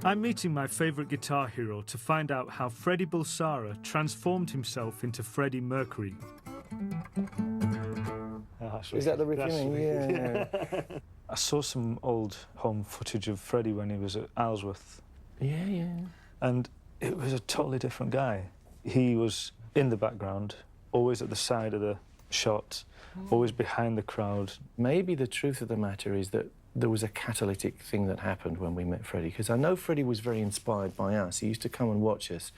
I'm meeting my favourite guitar hero to find out how Freddie Bulsara transformed himself into Freddie Mercury. Is that the riff? Yeah. I saw some old home footage of Freddie when he was at Alsworth. Yeah. And it was a totally different guy. He was in the background, always at the side of the shot, always behind the crowd. Maybe the truth of the matter is that there was a catalytic thing that happened when we met Freddie, because I know Freddie was very inspired by us. He used to come and watch us,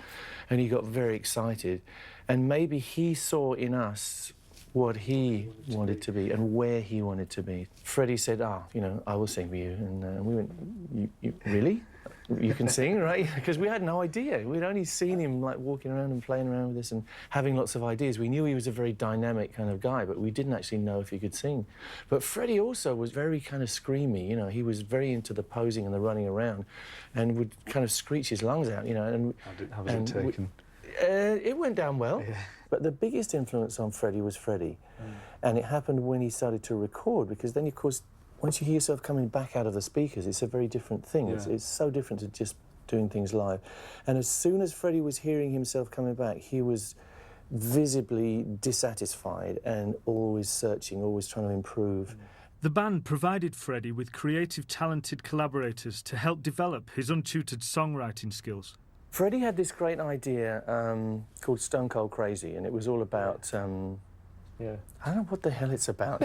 and he got very excited. And maybe he saw in us what he wanted to be and where he wanted to be. Freddie said, you know, I will sing for you. And we went, you really? You can sing, right? Because we had no idea. We'd only seen him, like, walking around and playing around with us and having lots of ideas. We knew he was a very dynamic kind of guy, but we didn't actually know if he could sing. But Freddie also was very kind of screamy, you know. He was very into the posing and the running around and would kind of screech his lungs out, you know. And how was it taken? It went down well. Yeah. But the biggest influence on Freddie was Freddie. And it happened when he started to record, because then, of course, once you hear yourself coming back out of the speakers, it's a very different thing. Yeah. It's so different to just doing things live. And as soon as Freddie was hearing himself coming back, he was visibly dissatisfied and always searching, always trying to improve. The band provided Freddie with creative, talented collaborators to help develop his untutored songwriting skills. Freddie had this great idea called Stone Cold Crazy, and it was all about... I don't know what the hell it's about.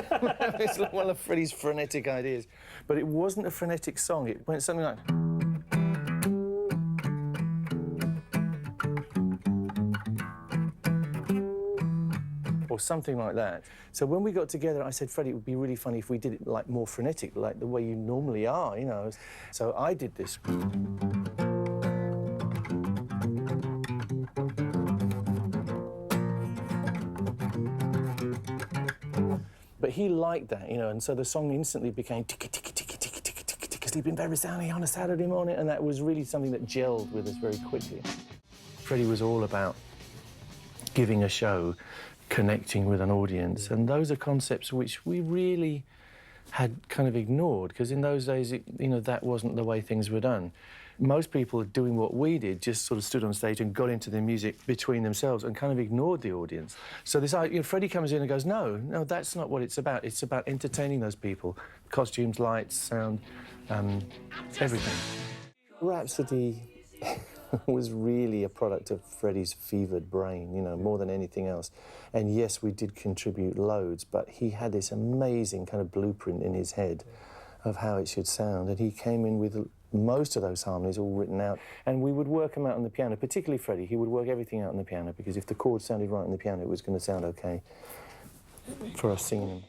It's like one of Freddie's frenetic ideas. But it wasn't a frenetic song. It went something like... or something like that. So when we got together, I said, Freddie, it would be really funny if we did it like more frenetic, like the way you normally are, you know. So I did this. But he liked that, you know, and so the song instantly became ticky, ticky, ticky, ticky, ticky, ticky, ticky, sleeping very soundly on a Saturday morning, and that was really something that gelled with us very quickly. Freddie was all about giving a show, connecting with an audience, and those are concepts which we really had kind of ignored, because in those days, you know, that wasn't the way things were done. Most people doing what we did just sort of stood on stage and got into the music between themselves and kind of ignored the audience. So this, you know, Freddie comes in and goes, no, that's not what it's about. It's about entertaining those people. Costumes, lights, sound, everything. Rhapsody was really a product of Freddie's fevered brain, you know, more than anything else. And yes, we did contribute loads, but he had this amazing kind of blueprint in his head of how it should sound, and he came in with most of those harmonies all written out, and we would work them out on the piano, particularly Freddie. He would work everything out on the piano, because if the chords sounded right on the piano, it was going to sound okay for us singing them.